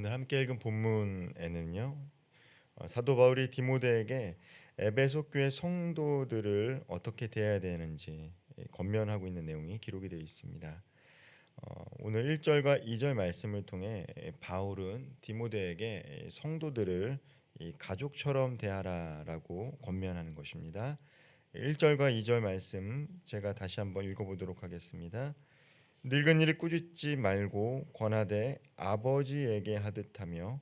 오늘 함께 읽은 본문에는요, 사도 바울이 디모데에게 에베소 교회 성도들을 어떻게 대해야 되는지 권면하고 있는 내용이 기록이 되어 있습니다. 오늘 1절과 2절 말씀을 통해 바울은 디모데에게 성도들을 이 가족처럼 대하라라고 권면하는 것입니다. 1절과 2절 말씀 제가 다시 한번 읽어보도록 하겠습니다. 늙은이를 꾸짖지 말고 권하되 아버지에게 하듯하며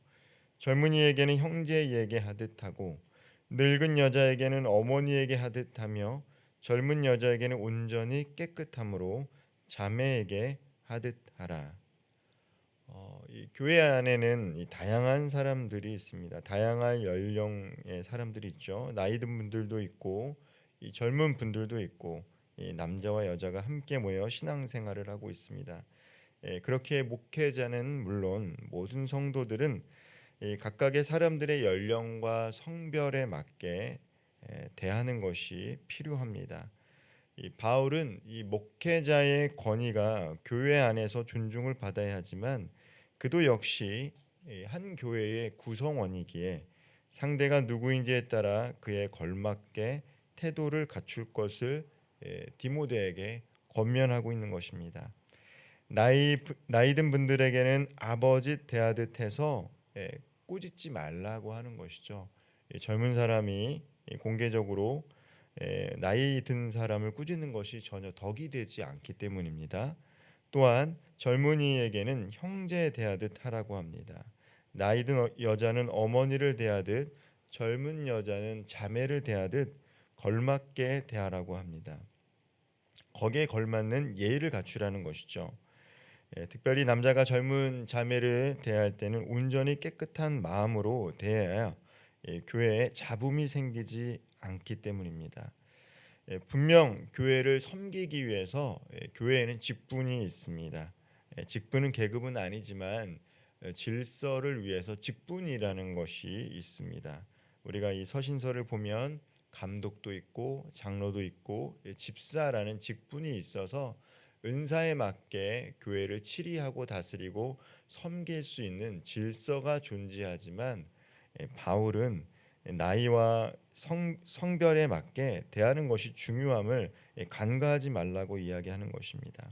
젊은이에게는 형제에게 하듯하고 늙은 여자에게는 어머니에게 하듯하며 젊은 여자에게는 온전히 깨끗함으로 자매에게 하듯하라. 이 교회 안에는 이 다양한 사람들이 있습니다. 다양한 연령의 사람들이 있죠. 나이 든 분들도 있고 이 젊은 분들도 있고 이 남자와 여자가 함께 모여 신앙생활을 하고 있습니다. 그렇게 목회자는 물론 모든 성도들은 이 각각의 사람들의 연령과 성별에 맞게 대하는 것이 필요합니다. 이 바울은 이 목회자의 권위가 교회 안에서 존중을 받아야 하지만 그도 역시 한 교회의 구성원이기에 상대가 누구인지에 따라 그에 걸맞게 태도를 갖출 것을 디모데에게 권면하고 있는 것입니다. 나이든 분들에게는 아버지 대하듯 해서 꾸짖지 말라고 하는 것이죠. 젊은 사람이 공개적으로 나이 든 사람을 꾸짖는 것이 전혀 덕이 되지 않기 때문입니다. 또한 젊은이에게는 형제 대하듯 하라고 합니다. 나이 든 여자는 어머니를 대하듯 젊은 여자는 자매를 대하듯 걸맞게 대하라고 합니다. 거기에 걸맞는 예의를 갖추라는 것이죠. 특별히 남자가 젊은 자매를 대할 때는 온전히 깨끗한 마음으로 대해야 교회에 잡음이 생기지 않기 때문입니다. 분명 교회를 섬기기 위해서 교회에는 직분이 있습니다. 직분은 계급은 아니지만 질서를 위해서 직분이라는 것이 있습니다. 우리가 이 서신서를 보면 감독도 있고 장로도 있고 집사라는 직분이 있어서 은사에 맞게 교회를 치리하고 다스리고 섬길 수 있는 질서가 존재하지만 바울은 나이와 성별에 맞게 대하는 것이 중요함을 간과하지 말라고 이야기하는 것입니다.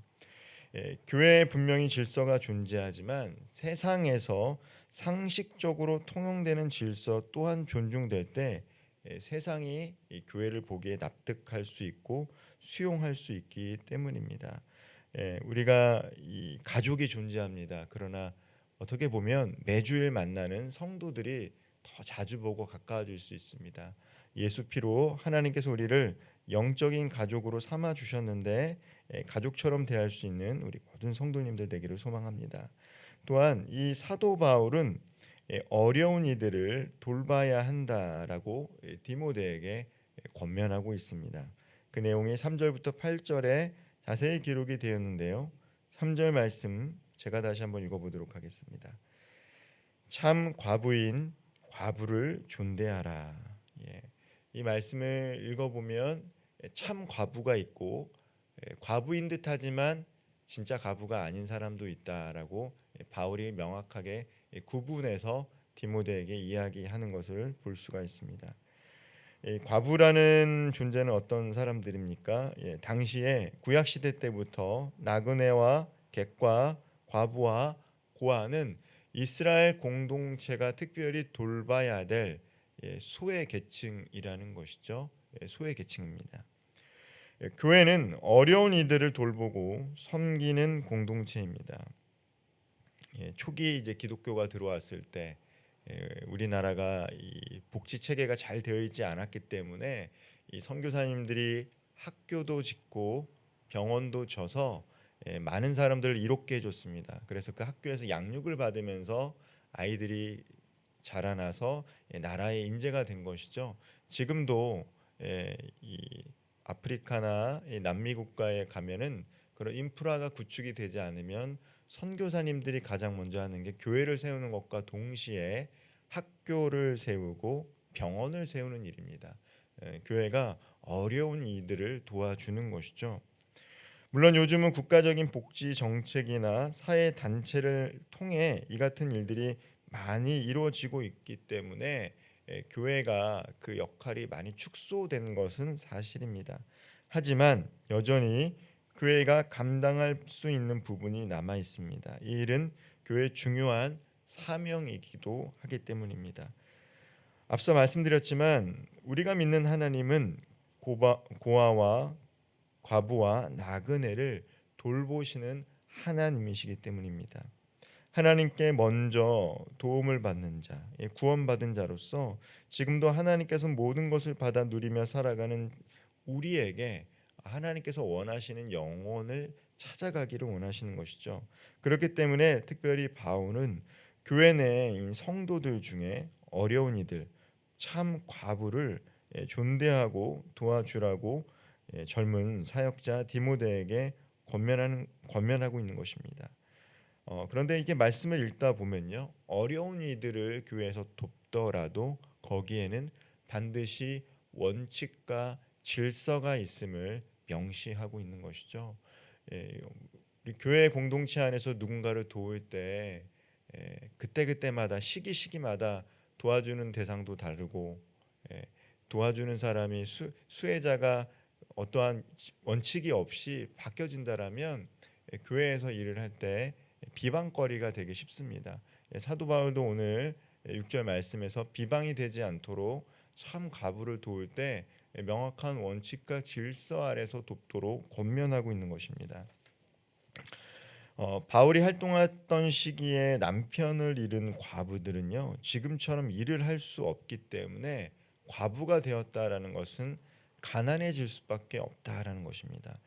교회에 분명히 질서가 존재하지만 세상에서 상식적으로 통용되는 질서 또한 존중될 때 세상이 이 교회를 보기에 납득할 수 있고 수용할 수 있기 때문입니다. 우리가 이 가족이 존재합니다. 그러나 어떻게 보면 매주일 만나는 성도들이 더 자주 보고 가까워질 수 있습니다. 예수 피로 하나님께서 우리를 영적인 가족으로 삼아 주셨는데 가족처럼 대할 수 있는 우리 모든 성도님들 되기를 소망합니다. 또한 이 사도 바울은 어려운 이들을 돌봐야 한다라고 디모데에게 권면하고 있습니다. 그 내용이 3절부터 8절에 자세히 기록이 되었는데요. 3절 말씀 제가 다시 한번 읽어보도록 하겠습니다. 참 과부인 과부를 존대하라. 이 말씀을 읽어보면 참 과부가 있고 과부인 듯하지만 진짜 과부가 아닌 사람도 있다라고 바울이 명확하게 구분해서 디모데에게 이야기하는 것을 볼 수가 있습니다. 과부라는 존재는 어떤 사람들입니까? 당시에 구약 시대 때부터 나그네와 객과 과부와 고아는 이스라엘 공동체가 특별히 돌봐야 될 소외 계층이라는 것이죠. 소외 계층입니다. 교회는 어려운 이들을 돌보고 섬기는 공동체입니다. 초기 이제 기독교가 들어왔을 때 우리나라가 이 복지 체계가 잘 되어 있지 않았기 때문에 이 선교사님들이 학교도 짓고 병원도 져서 많은 사람들을 이롭게 해줬습니다. 그래서 그 학교에서 양육을 받으면서 아이들이 자라나서 나라의 인재가 된 것이죠. 지금도 이 아프리카나 남미 국가에 가면은 그런 인프라가 구축이 되지 않으면 선교사님들이 가장 먼저 하는 게 교회를 세우는 것과 동시에 학교를 세우고 병원을 세우는 일입니다. 교회가 어려운 이들을 도와주는 것이죠. 물론 요즘은 국가적인 복지 정책이나 사회 단체를 통해 이 같은 일들이 많이 이루어지고 있기 때문에 교회가 그 역할이 많이 축소된 것은 사실입니다. 하지만 여전히 교회가 감당할 수 있는 부분이 남아 있습니다. 이 일은 교회의 중요한 사명이기도 하기 때문입니다. 앞서 말씀드렸지만 우리가 믿는 하나님은 고아와 과부와 나그네를 돌보시는 하나님이시기 때문입니다. 하나님께 먼저 도움을 받는 자, 구원받은 자로서 지금도 하나님께서 모든 것을 받아 누리며 살아가는 우리에게 하나님께서 원하시는 영혼을 찾아가기를 원하시는 것이죠. 그렇기 때문에 특별히 바울은 교회 내 성도들 중에 어려운 이들, 참 과부를 존대하고 도와주라고 젊은 사역자 디모데에게 권면하고 있는 것입니다. 그런데 이게 말씀을 읽다 보면요, 어려운 이들을 교회에서 돕더라도 거기에는 반드시 원칙과 질서가 있음을 명시하고 있는 것이죠. 우리 교회 공동체 안에서 누군가를 도울 때 그때마다 시기마다 도와주는 대상도 다르고 도와주는 사람이 수혜자가 어떠한 원칙이 없이 바뀌어진다라면 교회에서 일을 할 때 비방거리가 되기 쉽습니다. 사도 바울도 오늘 6절 말씀에서 비방이 되지 않도록 참 과부를 도울 때 명확한 원칙과 질서 아래서 돕도록 권면하고 있는 것입니다. 바울이 활동했던 시기에 남편을 잃은 과부들은요, 지금처럼 일을 할 수 없기 때문에 과부가 되었다라는 것은 가난해질 수밖에 없다라는 것입니다.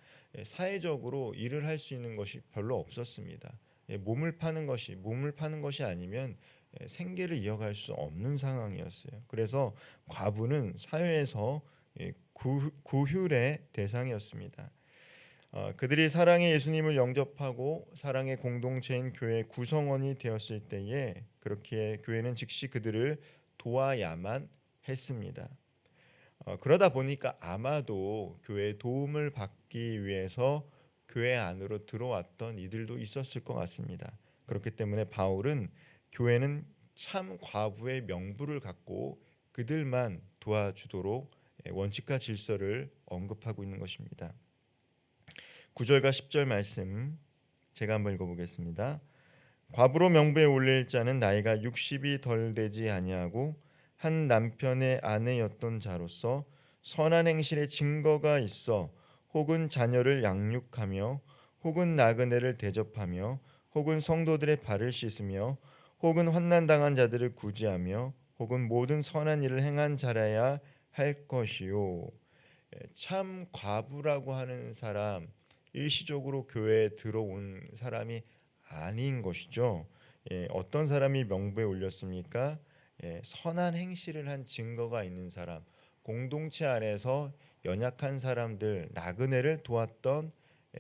사회적으로 일을 할 수 있는 것이 별로 없었습니다. 몸을 파는 것이 아니면 생계를 이어갈 수 없는 상황이었어요. 그래서 과부는 사회에서 구휼의 대상이었습니다. 그들이 사랑의 예수님을 영접하고 사랑의 공동체인 교회 구성원이 되었을 때에 그렇게 교회는 즉시 그들을 도와야만 했습니다. 그러다 보니까 아마도 교회의 도움을 받기 위해서 교회 안으로 들어왔던 이들도 있었을 것 같습니다. 그렇기 때문에 바울은 교회는 참 과부의 명부를 갖고 그들만 도와주도록 원칙과 질서를 언급하고 있는 것입니다. 9절과 10절 말씀 제가 한번 읽어보겠습니다. 과부로 명부에 올릴 자는 나이가 60이 덜 되지 아니하고 한 남편의 아내였던 자로서 선한 행실의 증거가 있어 혹은 자녀를 양육하며 혹은 나그네를 대접하며 혹은 성도들의 발을 씻으며 혹은 환난 당한 자들을 구제하며 혹은 모든 선한 일을 행한 자라야 할 것이요. 참 과부라고 하는 사람 일시적으로 교회에 들어온 사람이 아닌 것이죠. 어떤 사람이 명부에 올렸습니까? 선한 행실을 한 증거가 있는 사람, 공동체 안에서 연약한 사람들, 나그네를 도왔던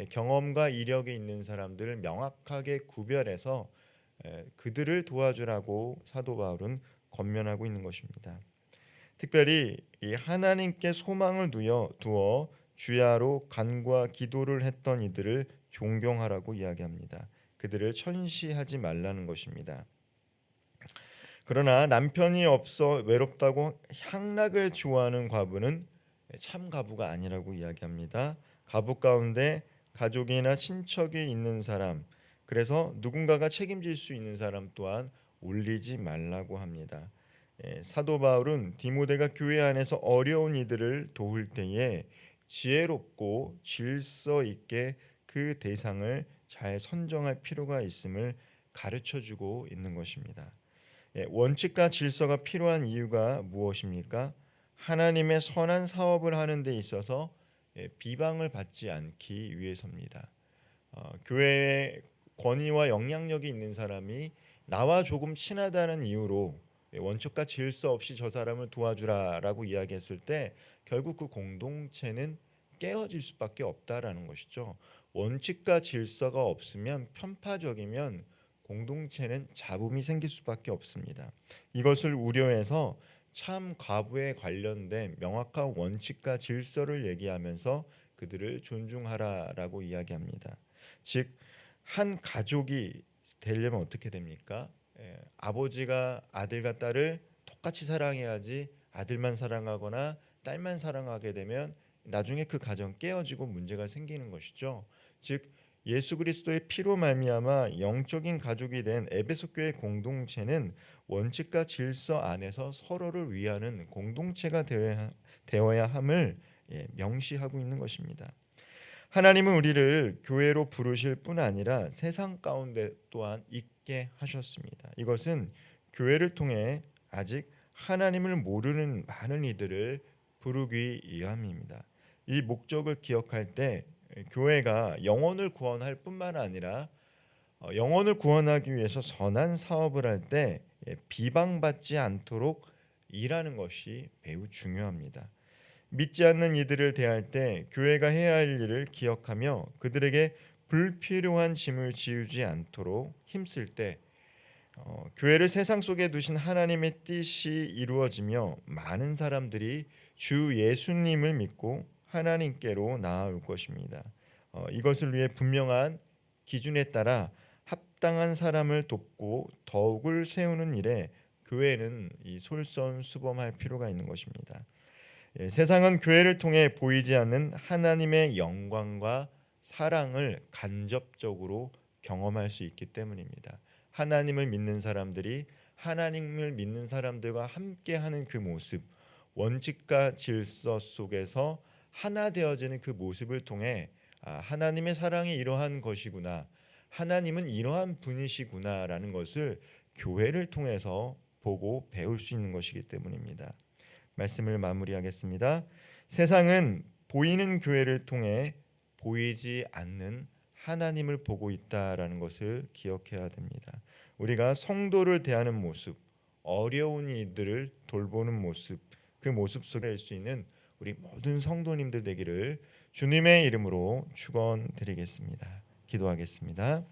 경험과 이력이 있는 사람들을 명확하게 구별해서 그들을 도와주라고 사도 바울은 권면하고 있는 것입니다. 특별히 이 하나님께 소망을 두어 주야로 간구와 기도를 했던 이들을 존경하라고 이야기합니다. 그들을 천시하지 말라는 것입니다. 그러나 남편이 없어 외롭다고 향락을 좋아하는 과부는 참 과부가 아니라고 이야기합니다. 과부 가운데 가족이나 친척이 있는 사람, 그래서 누군가가 책임질 수 있는 사람 또한 올리지 말라고 합니다. 사도 바울은 디모데가 교회 안에서 어려운 이들을 도울 때에 지혜롭고 질서 있게 그 대상을 잘 선정할 필요가 있음을 가르쳐주고 있는 것입니다. 원칙과 질서가 필요한 이유가 무엇입니까? 하나님의 선한 사업을 하는 데 있어서 비방을 받지 않기 위해서입니다. 교회에 권위와 영향력이 있는 사람이 나와 조금 친하다는 이유로 원칙과 질서 없이 저 사람을 도와주라라고 이야기했을 때 결국 그 공동체는 깨어질 수밖에 없다라는 것이죠. 원칙과 질서가 없으면 편파적이면 공동체는 잡음이 생길 수밖에 없습니다. 이것을 우려해서 참 과부에 관련된 명확한 원칙과 질서를 얘기하면서 그들을 존중하라라고 이야기합니다. 즉 한 가족이 되려면 어떻게 됩니까? 아버지가 아들과 딸을 똑같이 사랑해야지 아들만 사랑하거나 딸만 사랑하게 되면 나중에 그 가정 깨어지고 문제가 생기는 것이죠. 즉 예수 그리스도의 피로 말미암아 영적인 가족이 된 에베소 교회 공동체는 원칙과 질서 안에서 서로를 위하는 공동체가 되어야 함을 명시하고 있는 것입니다. 하나님은 우리를 교회로 부르실 뿐 아니라 세상 가운데 또한 있게 하셨습니다. 이것은 교회를 통해 아직 하나님을 모르는 많은 이들을 부르기 위함입니다. 이 목적을 기억할 때 교회가 영혼을 구원할 뿐만 아니라 영혼을 구원하기 위해서 선한 사업을 할 때 비방받지 않도록 일하는 것이 매우 중요합니다. 믿지 않는 이들을 대할 때 교회가 해야 할 일을 기억하며 그들에게 불필요한 짐을 지우지 않도록 힘쓸 때 교회를 세상 속에 두신 하나님의 뜻이 이루어지며 많은 사람들이 주 예수님을 믿고 하나님께로 나아올 것입니다. 이것을 위해 분명한 기준에 따라 합당한 사람을 돕고 덕을 세우는 일에 교회는 솔선수범할 필요가 있는 것입니다. 세상은 교회를 통해 보이지 않는 하나님의 영광과 사랑을 간접적으로 경험할 수 있기 때문입니다. 하나님을 믿는 사람들이 하나님을 믿는 사람들과 함께하는 그 모습, 원칙과 질서 속에서 하나 되어지는 그 모습을 통해 하나님의 사랑이 이러한 것이구나, 하나님은 이러한 분이시구나라는 것을 교회를 통해서 보고 배울 수 있는 것이기 때문입니다. 말씀을 마무리하겠습니다. 세상은 보이는 교회를 통해 보이지 않는 하나님을 보고 있다라는 것을 기억해야 됩니다. 우리가 성도를 대하는 모습, 어려운 이들을 돌보는 모습, 그 모습 속에 할 수 있는 우리 모든 성도님들 되기를 주님의 이름으로 축원드리겠습니다. 기도하겠습니다.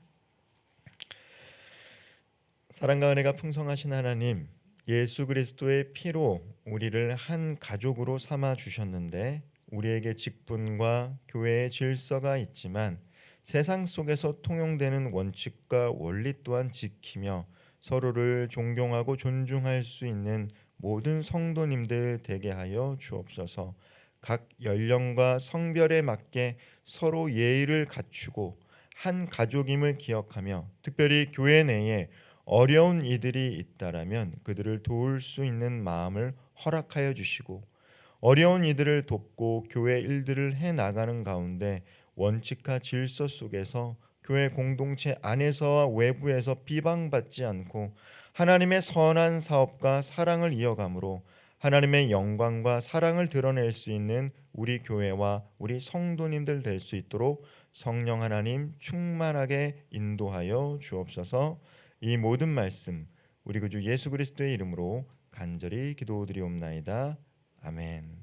사랑과 은혜가 풍성하신 하나님, 예수 그리스도의 피로 우리를 한 가족으로 삼아 주셨는데 우리에게 직분과 교회의 질서가 있지만 세상 속에서 통용되는 원칙과 원리 또한 지키며 서로를 존경하고 존중할 수 있는 모든 성도님들 되게 하여 주옵소서. 각 연령과 성별에 맞게 서로 예의를 갖추고 한 가족임을 기억하며 특별히 교회 내에 어려운 이들이 있다라면 그들을 도울 수 있는 마음을 허락하여 주시고 어려운 이들을 돕고 교회 일들을 해 나가는 가운데 원칙과 질서 속에서 교회 공동체 안에서와 외부에서 비방받지 않고 하나님의 선한 사업과 사랑을 이어감으로 하나님의 영광과 사랑을 드러낼 수 있는 우리 교회와 우리 성도님들 될 수 있도록 성령 하나님 충만하게 인도하여 주옵소서. 이 모든 말씀 우리 구주 예수 그리스도의 이름으로 간절히 기도드리옵나이다. 아멘.